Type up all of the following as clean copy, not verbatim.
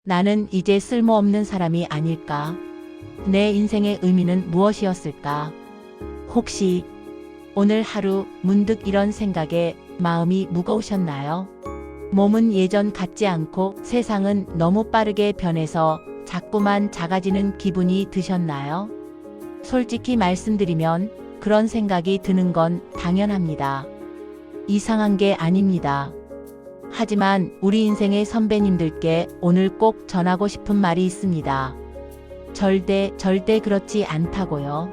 나는 이제 쓸모없는 사람이 아닐까? 내 인생의 의미는 무엇이었을까? 혹시 오늘 하루 문득 이런 생각에 마음이 무거우셨나요? 몸은 예전 같지 않고 세상은 너무 빠르게 변해서 자꾸만 작아지는 기분이 드셨나요? 솔직히 말씀드리면 그런 생각이 드는 건 당연합니다. 이상한 게 아닙니다. 하지만 우리 인생의 선배님들께 오늘 꼭 전하고 싶은 말이 있습니다. 절대 그렇지 않다고요.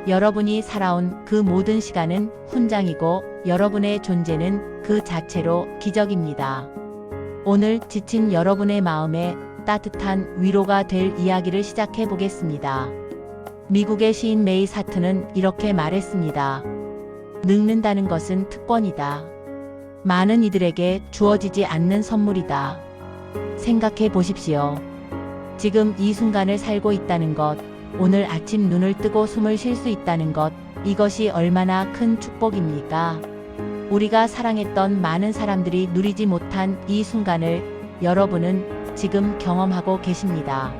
여러분이 살아온 그 모든 시간은 훈장이고 여러분의 존재는 그 자체로 기적입니다. 오늘 지친 여러분의 마음에 따뜻한 위로가 될 이야기를 시작해 보겠습니다. 미국의 시인 메이 사트는 이렇게 말했습니다. 늙는다는 것은 특권이다. 많은 이들에게 주어지지 않는 선물이다. 생각해 보십시오. 지금 이 순간을 살고 있다는 것, 오늘 아침 눈을 뜨고 숨을 쉴 수 있다는 것, 이것이 얼마나 큰 축복입니까? 우리가 사랑했던 많은 사람들이 누리지 못한 이 순간을 여러분은 지금 경험하고 계십니다.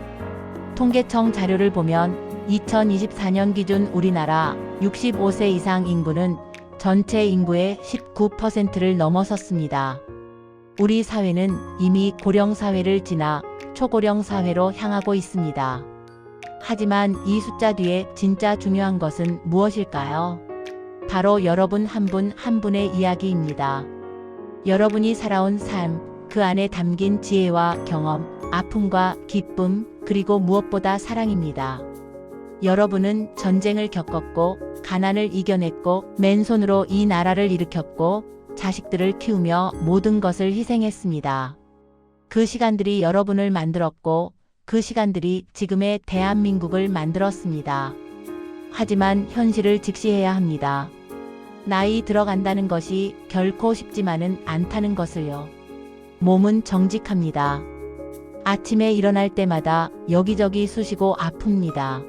통계청 자료를 보면 2024년 기준 우리나라 65세 이상 인구는 전체 인구의 19%를 넘어섰습니다. 우리 사회는 이미 고령 사회를 지나 초고령 사회로 향하고 있습니다. 하지만 이 숫자 뒤에 진짜 중요한 것은 무엇일까요? 바로 여러분 한 분 한 분의 이야기입니다. 여러분이 살아온 삶, 그 안에 담긴 지혜와 경험, 아픔과 기쁨, 그리고 무엇보다 사랑입니다. 여러분은 전쟁을 겪었고, 가난을 이겨냈고, 맨손으로 이 나라를 일으켰고, 자식들을 키우며 모든 것을 희생했습니다. 그 시간들이 여러분을 만들었고, 그 시간들이 지금의 대한민국을 만들었습니다. 하지만 현실을 직시해야 합니다. 나이 들어간다는 것이 결코 쉽지만은 않다는 것을요. 몸은 정직합니다. 아침에 일어날 때마다 여기저기 쑤시고 아픕니다.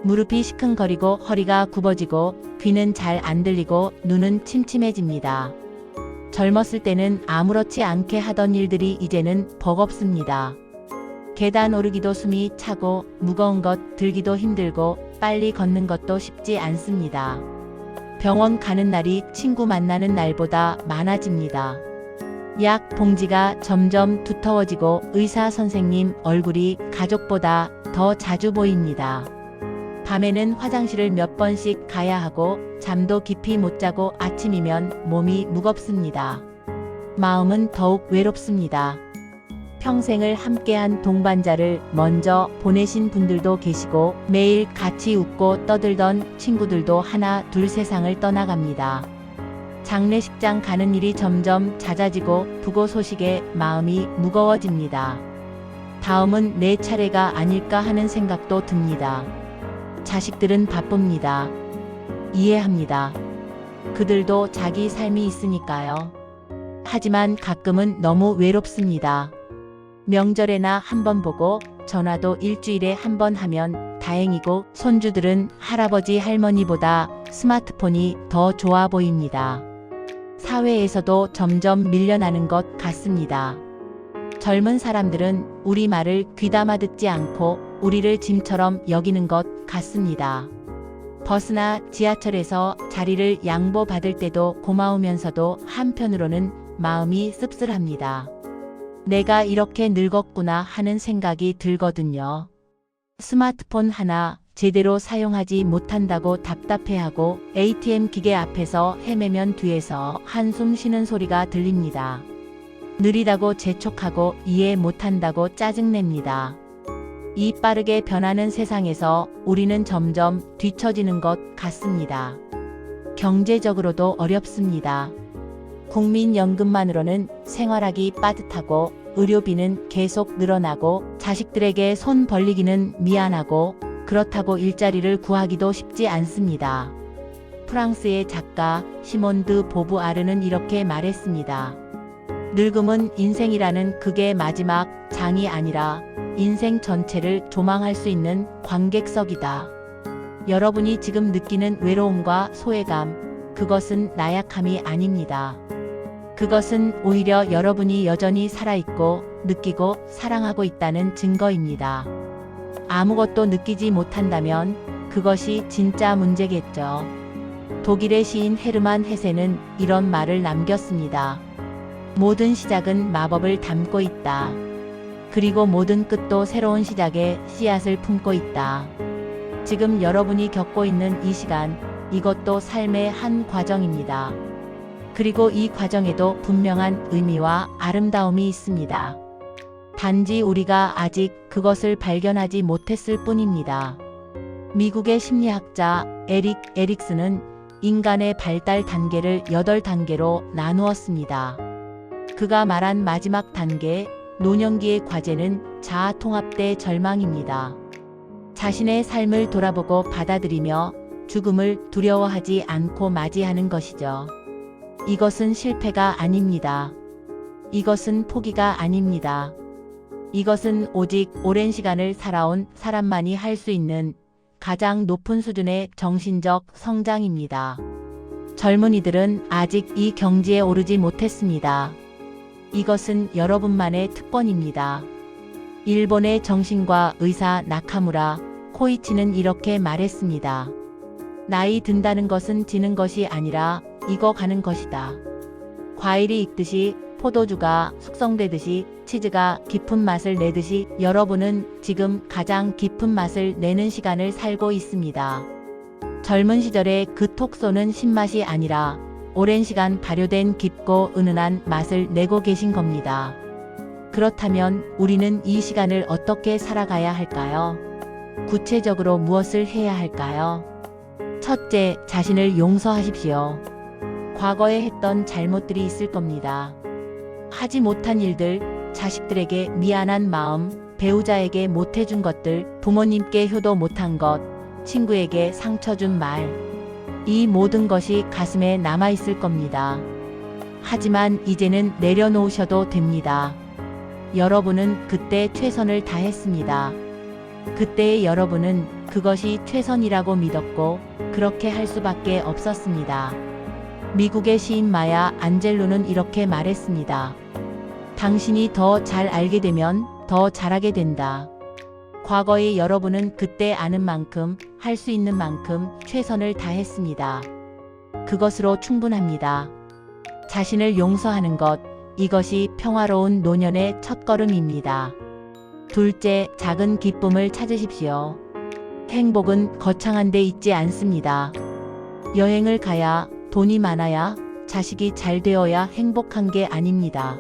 무릎이 시큰거리고 허리가 굽어지고 귀는 잘 안 들리고 눈은 침침해집니다. 젊었을 때는 아무렇지 않게 하던 일들이 이제는 버겁습니다. 계단 오르기도 숨이 차고 무거운 것 들기도 힘들고 빨리 걷는 것도 쉽지 않습니다. 병원 가는 날이 친구 만나는 날보다 많아집니다. 약 봉지가 점점 두터워지고 의사 선생님 얼굴이 가족보다 더 자주 보입니다. 밤에는 화장실을 몇 번씩 가야 하고 잠도 깊이 못 자고 아침이면 몸이 무겁습니다. 마음은 더욱 외롭습니다. 평생을 함께한 동반자를 먼저 보내신 분들도 계시고 매일 같이 웃고 떠들던 친구들도 하나 둘 세상을 떠나갑니다. 장례식장 가는 일이 점점 잦아지고 부고 소식에 마음이 무거워집니다. 다음은 내 차례가 아닐까 하는 생각도 듭니다. 자식들은 바쁩니다. 이해합니다. 그들도 자기 삶이 있으니까요. 하지만 가끔은 너무 외롭습니다. 명절에나 한번 보고 전화도 일주일에 한 번 하면 다행이고 손주들은 할아버지 할머니보다 스마트폰이 더 좋아 보입니다. 사회에서도 점점 밀려나는 것 같습니다. 젊은 사람들은 우리 말을 귀담아 듣지 않고 우리를 짐처럼 여기는 것 같습니다. 버스나 지하철에서 자리를 양보받을 때도 고마우면서도 한편으로는 마음이 씁쓸합니다. 내가 이렇게 늙었구나 하는 생각이 들거든요. 스마트폰 하나 제대로 사용하지 못한다고 답답해하고 ATM 기계 앞에서 헤매면 뒤에서 한숨 쉬는 소리가 들립니다. 느리다고 재촉하고 이해 못한다고 짜증냅니다. 이 빠르게 변하는 세상에서 우리는 점점 뒤처지는 것 같습니다. 경제적으로도 어렵습니다. 국민연금만으로는 생활하기 빠듯하고 의료비는 계속 늘어나고 자식들에게 손 벌리기는 미안하고 그렇다고 일자리를 구하기도 쉽지 않습니다. 프랑스의 작가 시몬 드 보부아르는 이렇게 말했습니다. 늙음은 인생이라는 극의 마지막 장이 아니라 인생 전체를 조망할 수 있는 관객석이다. 여러분이 지금 느끼는 외로움과 소외감, 그것은 나약함이 아닙니다. 그것은 오히려 여러분이 여전히 살아있고 느끼고 사랑하고 있다는 증거입니다. 아무것도 느끼지 못한다면 그것이 진짜 문제겠죠. 독일의 시인 헤르만 헤세는 이런 말을 남겼습니다. 모든 시작은 마법을 담고 있다. 그리고 모든 끝도 새로운 시작의 씨앗을 품고 있다. 지금 여러분이 겪고 있는 이 시간, 이것도 삶의 한 과정입니다. 그리고 이 과정에도 분명한 의미와 아름다움이 있습니다. 단지 우리가 아직 그것을 발견하지 못했을 뿐입니다. 미국의 심리학자 에릭 에릭슨은 인간의 발달 단계를 8단계로 나누었습니다. 그가 말한 마지막 단계, 노년기의 과제는 자아 통합 때 절망입니다. 자신의 삶을 돌아보고 받아들이며 죽음을 두려워하지 않고 맞이하는 것이죠. 이것은 실패가 아닙니다. 이것은 포기가 아닙니다. 이것은 오직 오랜 시간을 살아온 사람만이 할 수 있는 가장 높은 수준의 정신적 성장입니다. 젊은이들은 아직 이 경지에 오르지 못했습니다. 이것은 여러분만의 특권입니다. 일본의 정신과 의사 나카무라 코이치는 이렇게 말했습니다. 나이 든다는 것은 지는 것이 아니라 익어가는 것이다. 과일이 익듯이 포도주가 숙성되듯이 치즈가 깊은 맛을 내듯이 여러분은 지금 가장 깊은 맛을 내는 시간을 살고 있습니다. 젊은 시절의 그 톡쏘는 신맛이 아니라 오랜 시간 발효된 깊고 은은한 맛을 내고 계신 겁니다. 그렇다면 우리는 이 시간을 어떻게 살아가야 할까요? 구체적으로 무엇을 해야 할까요? 첫째, 자신을 용서하십시오. 과거에 했던 잘못들이 있을 겁니다. 하지 못한 일들, 자식들에게 미안한 마음, 배우자에게 못해준 것들, 부모님께 효도 못한 것, 친구에게 상처 준 말. 이 모든 것이 가슴에 남아있을 겁니다. 하지만 이제는 내려놓으셔도 됩니다. 여러분은 그때 최선을 다했습니다. 그때의 여러분은 그것이 최선이라고 믿었고 그렇게 할 수밖에 없었습니다. 미국의 시인 마야 안젤루는 이렇게 말했습니다. 당신이 더 잘 알게 되면 더 잘하게 된다. 과거의 여러분은 그때 아는 만큼, 할 수 있는 만큼 최선을 다했습니다. 그것으로 충분합니다. 자신을 용서하는 것, 이것이 평화로운 노년의 첫걸음입니다. 둘째, 작은 기쁨을 찾으십시오. 행복은 거창한 데 있지 않습니다. 여행을 가야, 돈이 많아야, 자식이 잘 되어야 행복한 게 아닙니다.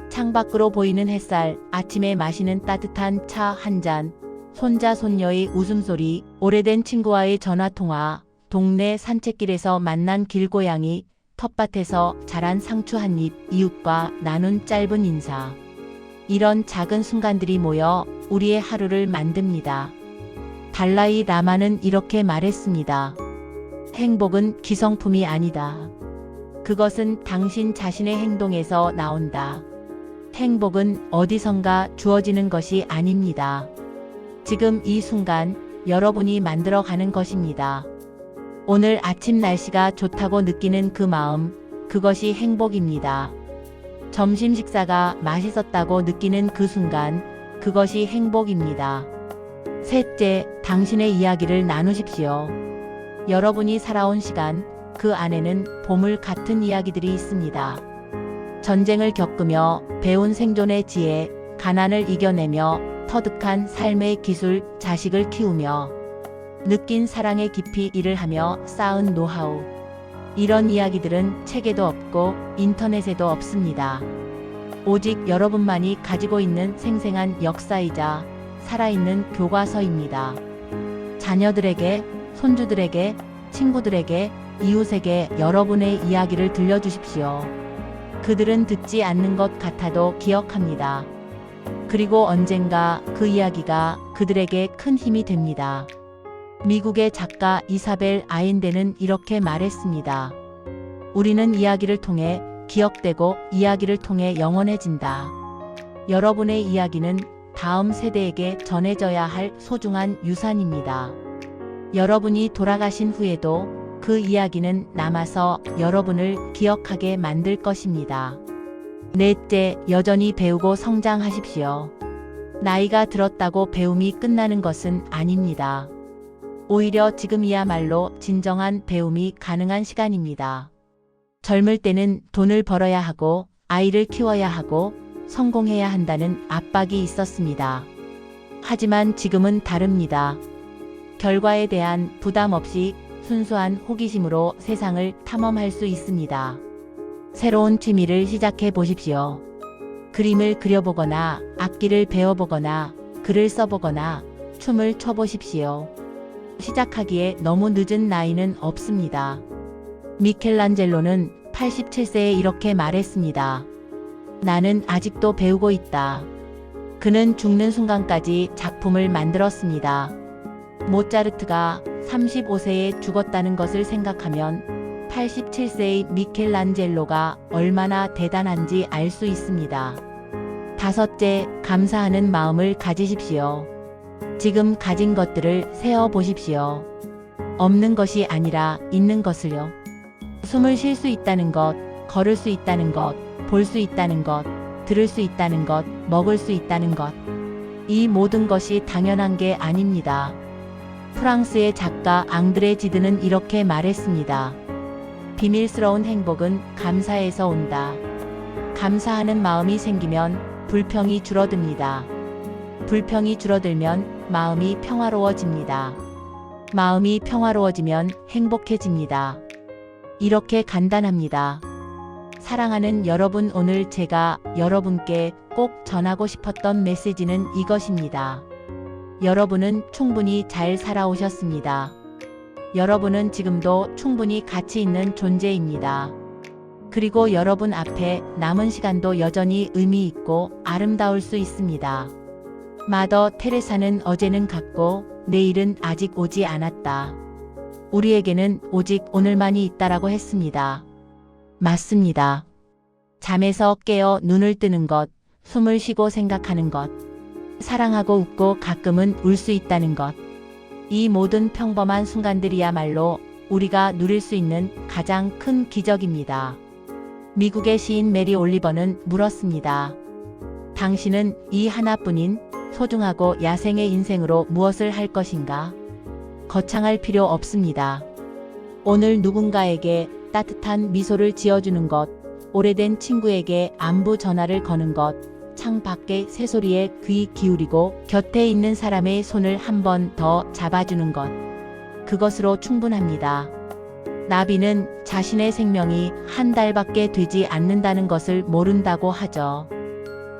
창밖으로 보이는 햇살, 아침에 마시는 따뜻한 차 한 잔, 손자 손녀의 웃음소리, 오래된 친구와의 전화통화, 동네 산책길에서 만난 길고양이, 텃밭에서 자란 상추 한 입, 이웃과 나눈 짧은 인사. 이런 작은 순간들이 모여 우리의 하루를 만듭니다. 달라이 라마는 이렇게 말했습니다. 행복은 기성품이 아니다. 그것은 당신 자신의 행동에서 나온다. 행복은 어디선가 주어지는 것이 아닙니다. 지금 이 순간 여러분이 만들어가는 것입니다. 오늘 아침 날씨가 좋다고 느끼는 그 마음, 그것이 행복입니다. 점심 식사가 맛있었다고 느끼는 그 순간, 그것이 행복입니다. 셋째, 당신의 이야기를 나누십시오. 여러분이 살아온 시간, 그 안에는 보물 같은 이야기들이 있습니다. 전쟁을 겪으며 배운 생존의 지혜, 가난을 이겨내며 터득한 삶의 기술, 자식을 키우며 느낀 사랑의 깊이 일을 하며 쌓은 노하우. 이런 이야기들은 책에도 없고 인터넷에도 없습니다. 오직 여러분만이 가지고 있는 생생한 역사이자 살아있는 교과서입니다. 자녀들에게, 손주들에게, 친구들에게, 이웃에게 여러분의 이야기를 들려주십시오. 그들은 듣지 않는 것 같아도 기억합니다. 그리고 언젠가 그 이야기가 그들에게 큰 힘이 됩니다. 미국의 작가 이사벨 아인데는 이렇게 말했습니다. 우리는 이야기를 통해 기억되고 이야기를 통해 영원해진다. 여러분의 이야기는 다음 세대에게 전해져야 할 소중한 유산입니다. 여러분이 돌아가신 후에도 그 이야기는 남아서 여러분을 기억하게 만들 것입니다. 넷째, 여전히 배우고 성장하십시오. 나이가 들었다고 배움이 끝나는 것은 아닙니다. 오히려 지금이야말로 진정한 배움이 가능한 시간입니다. 젊을 때는 돈을 벌어야 하고 아이를 키워야 하고 성공해야 한다는 압박이 있었습니다. 하지만 지금은 다릅니다. 결과에 대한 부담 없이 순수한 호기심으로 세상을 탐험할 수 있습니다. 새로운 취미를 시작해 보십시오. 그림을 그려보거나 악기를 배워보거나 글을 써보거나 춤을 춰보십시오. 시작하기에 너무 늦은 나이는 없습니다. 미켈란젤로는 87세에 이렇게 말했습니다. 나는 아직도 배우고 있다. 그는 죽는 순간까지 작품을 만들었습니다. 모차르트가 35세에 죽었다는 것을 생각하면 87세의 미켈란젤로가 얼마나 대단한지 알 수 있습니다. 다섯째, 감사하는 마음을 가지십시오. 지금 가진 것들을 세어 보십시오. 없는 것이 아니라 있는 것을요. 숨을 쉴 수 있다는 것, 걸을 수 있다는 것, 볼 수 있다는 것, 들을 수 있다는 것, 먹을 수 있다는 것. 이 모든 것이 당연한 게 아닙니다. 프랑스의 작가 앙드레 지드는 이렇게 말했습니다. 비밀스러운 행복은 감사에서 온다. 감사하는 마음이 생기면 불평이 줄어듭니다. 불평이 줄어들면 마음이 평화로워집니다. 마음이 평화로워지면 행복해집니다. 이렇게 간단합니다. 사랑하는 여러분, 오늘 제가 여러분께 꼭 전하고 싶었던 메시지는 이것입니다. 여러분은 충분히 잘 살아오셨습니다. 여러분은 지금도 충분히 가치 있는 존재입니다. 그리고 여러분 앞에 남은 시간도 여전히 의미 있고 아름다울 수 있습니다. 마더 테레사는 어제는 갔고 내일은 아직 오지 않았다. 우리에게는 오직 오늘만이 있다라고 했습니다. 맞습니다. 잠에서 깨어 눈을 뜨는 것, 숨을 쉬고 생각하는 것, 사랑하고 웃고 가끔은 울 수 있다는 것. 이 모든 평범한 순간들이야말로 우리가 누릴 수 있는 가장 큰 기적입니다. 미국의 시인 메리 올리버는 물었습니다. 당신은 이 하나뿐인 소중하고 야생의 인생으로 무엇을 할 것인가? 거창할 필요 없습니다. 오늘 누군가에게 따뜻한 미소를 지어주는 것, 오래된 친구에게 안부 전화를 거는 것, 창 밖의 새소리에 귀 기울이고 곁에 있는 사람의 손을 한 번 더 잡아주는 것. 그것으로 충분합니다. 나비는 자신의 생명이 한 달밖에 되지 않는다는 것을 모른다고 하죠.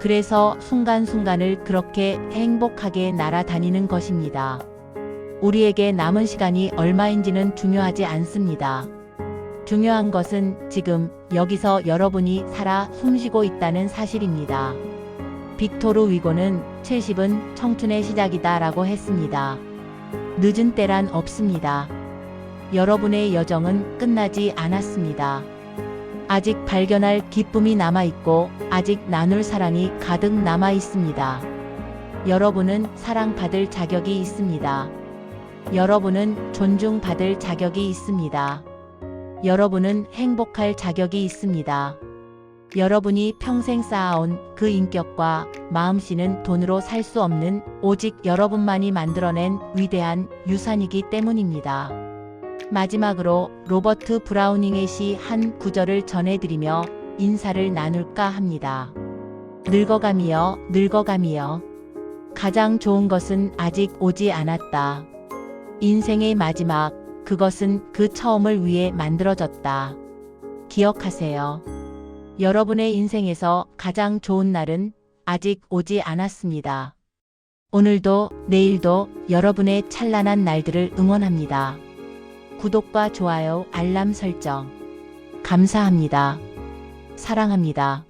그래서 순간순간을 그렇게 행복하게 날아다니는 것입니다. 우리에게 남은 시간이 얼마인지는 중요하지 않습니다. 중요한 것은 지금 여기서 여러분이 살아 숨쉬고 있다는 사실입니다. 빅토르 위고는 70은 청춘의 시작이다 라고 했습니다. 늦은 때란 없습니다. 여러분의 여정은 끝나지 않았습니다. 아직 발견할 기쁨이 남아있고 아직 나눌 사랑이 가득 남아있습니다. 여러분은 사랑받을 자격이 있습니다. 여러분은 존중받을 자격이 있습니다. 여러분은 행복할 자격이 있습니다. 여러분이 평생 쌓아온 그 인격과 마음씨는 돈으로 살 수 없는 오직 여러분만이 만들어낸 위대한 유산이기 때문입니다. 마지막으로 로버트 브라우닝의 시 한 구절을 전해드리며 인사를 나눌까 합니다. 늙어감이여, 늙어감이여. 가장 좋은 것은 아직 오지 않았다. 인생의 마지막, 그것은 그 처음을 위해 만들어졌다. 기억하세요. 여러분의 인생에서 가장 좋은 날은 아직 오지 않았습니다. 오늘도 내일도 여러분의 찬란한 날들을 응원합니다. 구독과 좋아요, 알람 설정. 감사합니다. 사랑합니다.